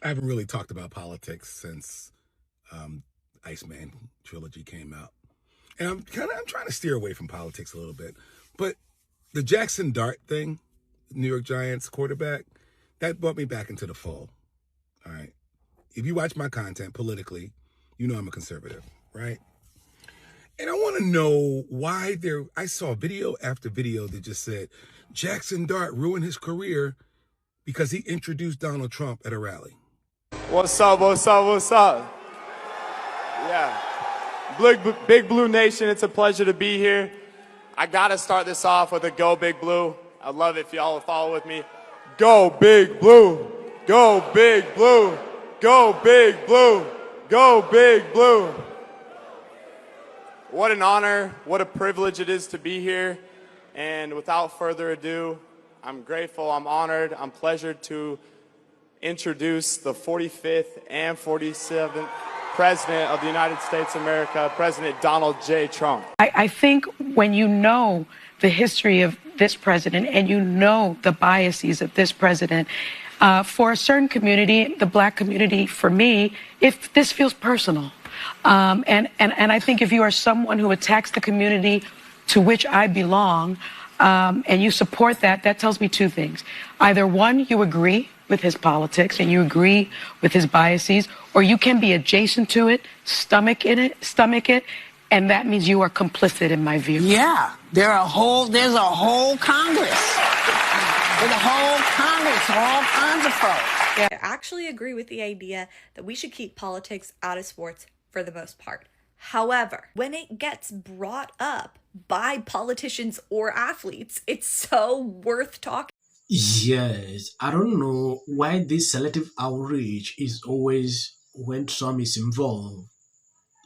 I haven't really talked about politics since Iceman trilogy came out. And I'm trying to steer away from politics a little bit. But the Jaxson Dart thing, New York Giants quarterback, that brought me back into the fold. All right. If you watch my content politically, you know I'm a conservative, right? And I want to know why I saw video after video that just said Jaxson Dart ruined his career because he introduced Donald Trump at a rally. What's up, what's up, what's up? Yeah. Big Blue Nation, it's a pleasure to be here. I gotta start this off with a Go Big Blue. I'd love it if y'all would follow with me. Go Big Blue, go Big Blue, go Big Blue, go Big Blue. What an honor, what a privilege it is to be here. And without further ado, I'm grateful, I'm honored, I'm pleasured to introduce the 45th and 47th President of the United States of America, President Donald J. Trump. I think when you know the history of this president and you know the biases of this president, for a certain community, the black community, for me, if this feels personal. And I think if you are someone who attacks the community to which I belong, and you support that, that tells me two things. Either one, you agree with his politics and you agree with his biases, or you can be adjacent to it, stomach it, and that means you are complicit in my view. Yeah, there's a whole Congress. There's a whole Congress, all kinds of folks. I actually agree with the idea that we should keep politics out of sports for the most part. However, when it gets brought up by politicians or athletes, it's so worth talking. Yes, I don't know why this selective outreach is always when Trump is involved.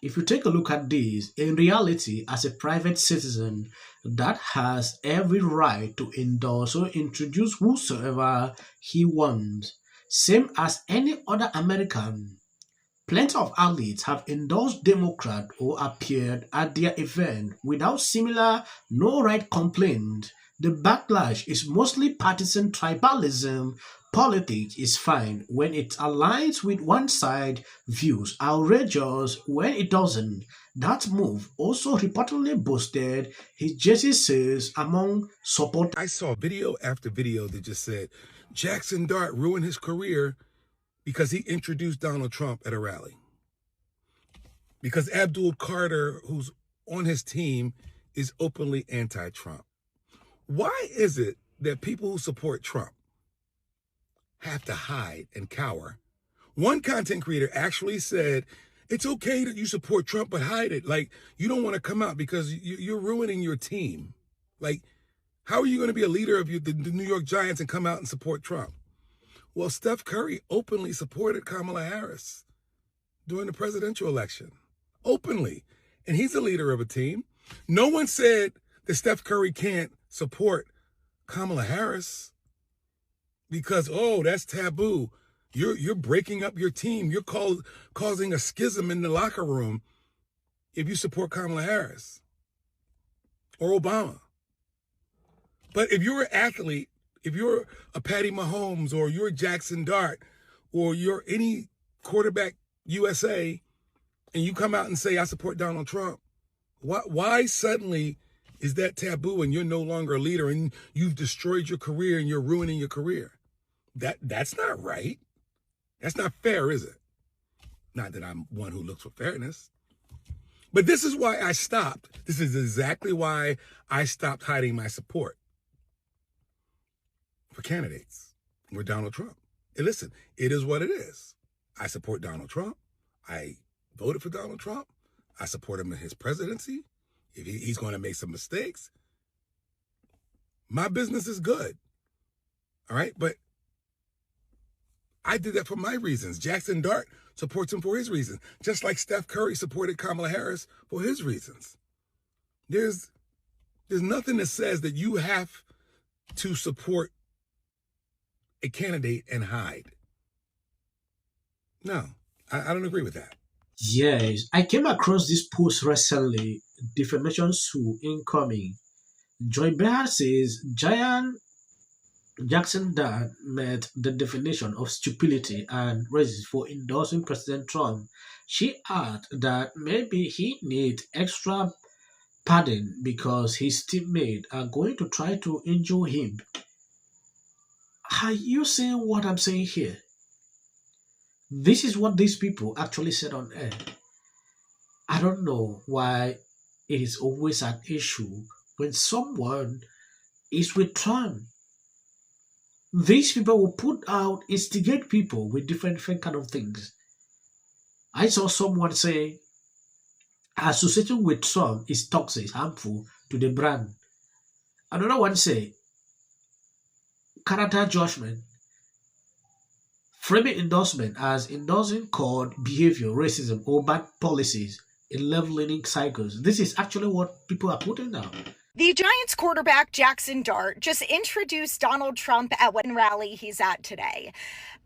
If you take a look at this, in reality, as a private citizen that has every right to endorse or introduce whosoever he wants, same as any other American. Plenty of athletes have endorsed Democrat or appeared at their event without similar no right complaint. The backlash is mostly partisan tribalism. Politics is fine when it aligns with one side views, outrageous when it doesn't. That move also reportedly boosted his jersey sales among supporters. I saw video after video that just said Jaxson Dart ruined his career because he introduced Donald Trump at a rally. Because Abdul Carter, who's on his team, is openly anti-Trump. Why is it that people who support Trump have to hide and cower? One content creator actually said, it's okay that you support Trump, but hide it. Like, you don't want to come out because you're ruining your team. Like, how are you going to be a leader of the New York Giants and come out and support Trump? Well, Steph Curry openly supported Kamala Harris during the presidential election. Openly. And he's the leader of a team. No one said that Steph Curry can't support Kamala Harris because, oh, that's taboo. You're breaking up your team. You're causing a schism in the locker room if you support Kamala Harris or Obama. But if you're an athlete, if you're a Patty Mahomes or you're Jaxson Dart or you're any quarterback USA and you come out and say, I support Donald Trump, why suddenly is that taboo and you're no longer a leader and you've destroyed your career and you're ruining your career? That's not right. That's not fair, is it? Not that I'm one who looks for fairness. But this is why I stopped. This is exactly why I stopped hiding my support for candidates with Donald Trump. And listen, it is what it is. I support Donald Trump. I voted for Donald Trump. I support him in his presidency. If he's going to make some mistakes, my business is good. All right. But I did that for my reasons. Jaxson Dart supports him for his reasons, just like Steph Curry supported Kamala Harris for his reasons. There's nothing that says that you have to support a candidate and hide. No, I don't agree with that. Yes, I came across this post recently, defamation suit incoming. Joy Behar says, Giant Jaxson Dart met the definition of stupidity and racism for endorsing President Trump. She added that maybe he needs extra padding because his teammates are going to try to injure him. Are you seeing what I'm saying here? This is what these people actually said on air. I don't know why it is always an issue when someone is with Trump. These people will put out, instigate people with different kind of things. I saw someone say associating with Trump is toxic, harmful to the brand. Another one say character judgment, framing endorsement as endorsing called behavior, racism, or bad policies in left-leaning cycles. This is actually what people are putting down. The Giants quarterback Jaxson Dart just introduced Donald Trump at what rally he's at today.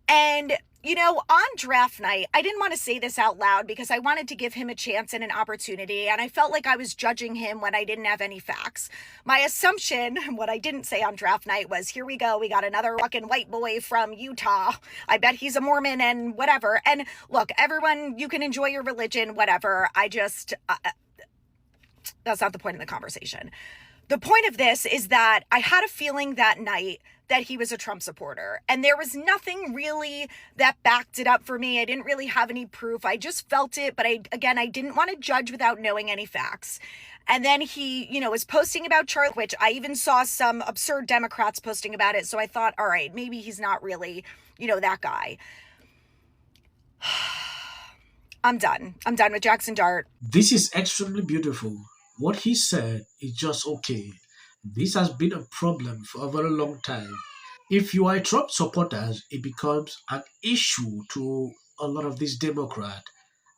And, you know, on draft night, I didn't want to say this out loud because I wanted to give him a chance and an opportunity, and I felt like I was judging him when I didn't have any facts. My assumption, what I didn't say on draft night, was, here we go, we got another fucking white boy from Utah. I bet he's a Mormon and whatever. And look, everyone, you can enjoy your religion, whatever. That's not the point of the conversation. The point of this is that I had a feeling that night that he was a Trump supporter, and there was nothing really that backed it up for me. I didn't really have any proof. I just felt it, but I didn't want to judge without knowing any facts. And then he, was posting about Charlie, which I even saw some absurd Democrats posting about it. So I thought, all right, maybe he's not really, that guy. I'm done. I'm done with Jaxson Dart. This is extremely beautiful. What he said is just okay. This has been a problem for a very long time. If you are Trump supporters, it becomes an issue to a lot of these Democrats.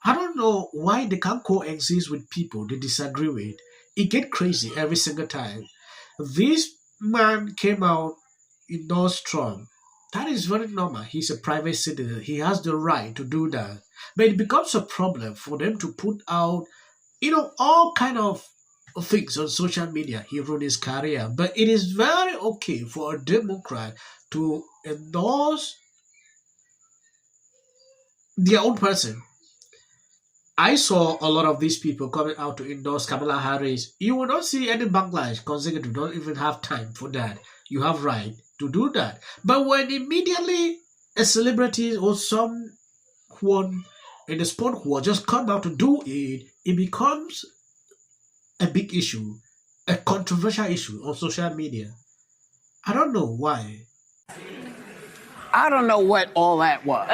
I don't know why they can't coexist with people they disagree with. It gets crazy every single time. This man came out, endorsed Trump. That is very normal. He's a private citizen. He has the right to do that. But it becomes a problem for them to put out all kind of things on social media. He ruined his career. But it is very okay for a Democrat to endorse their own person. I saw a lot of these people coming out to endorse Kamala Harris. You will not see any backlash consecutive. Don't even have time for that. You have right to do that. But when immediately a celebrity or someone in the sport world just come out to do it, it becomes a big issue, a controversial issue on social media. I don't know why. I don't know what all that was.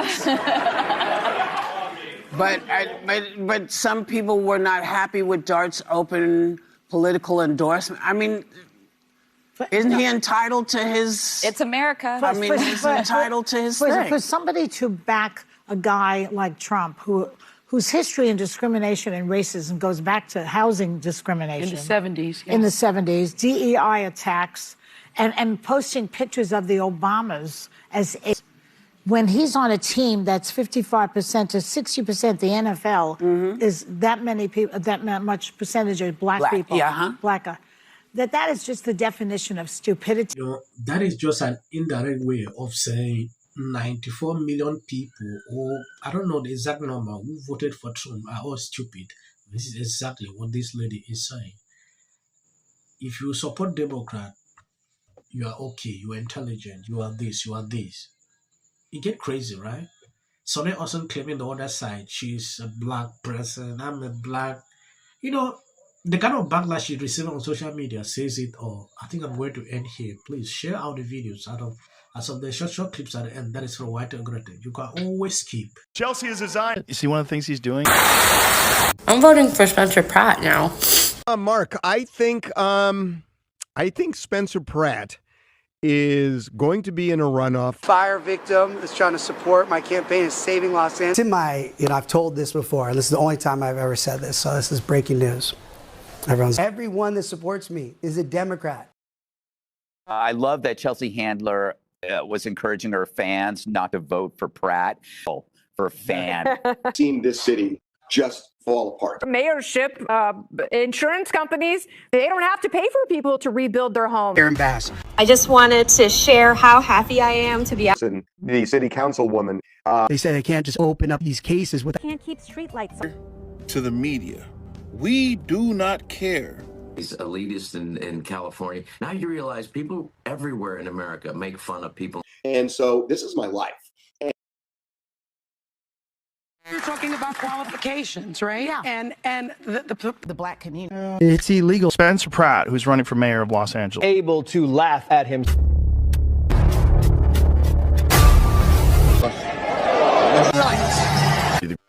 But some people were not happy with Dart's open political endorsement. I mean, isn't he entitled to his... It's America. He's entitled to his thing. For somebody to back a guy like Trump, whose history in discrimination and racism goes back to housing discrimination. In the 70s. Yeah. In the 70s, DEI attacks, and posting pictures of the Obamas when he's on a team that's 55% to 60% the NFL is that many people, that much percentage of black people. Yeah, That is just the definition of stupidity. That is just an indirect way of saying 94 million people, or I don't know the exact number, who voted for Trump are all stupid. This is exactly what this lady is saying. If you support Democrat, you are okay, you are intelligent, you are this, you are this. It get crazy, right? Sunny Hostin claiming the other side, she's a black person, I'm a black. The kind of backlash she received on social media says it all. I think I'm going to end here. Please share out the videos as of the short clips at the end. That is for white and Greta. You can always skip. Chelsea is designed. You see one of the things he's doing? I'm voting for Spencer Pratt now. Mark, I think Spencer Pratt is going to be in a runoff. Fire victim is trying to support my campaign is saving Los Angeles. I've told this before, and this is the only time I've ever said this, so this is breaking news. Everyone that supports me is a Democrat. I love that Chelsea Handler was encouraging her fans not to vote for Pratt. For fan. Seen this city just fall apart. Mayorship, insurance companies, they don't have to pay for people to rebuild their homes. Aaron Bass. I just wanted to share how happy I am to be out. The city councilwoman. They say they can't just open up these cases with. Can't keep streetlights on. To the media, we do not care. He's elitist in California. Now you realize people everywhere in America make fun of people. And so this is my life. You're talking about qualifications, right? Yeah. And the black community. It's illegal. Spencer Pratt, who's running for mayor of Los Angeles. Able to laugh at him.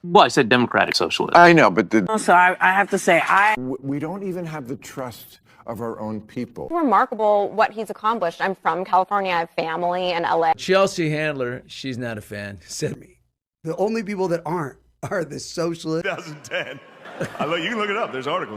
Well, I said democratic socialist. I know, but Also, I have to say, we don't even have the trust of our own people. Remarkable what he's accomplished. I'm from California. I have family in LA. Chelsea Handler, she's not a fan. Said me. The only people that aren't are the socialists. 2010. You can look it up. There's articles.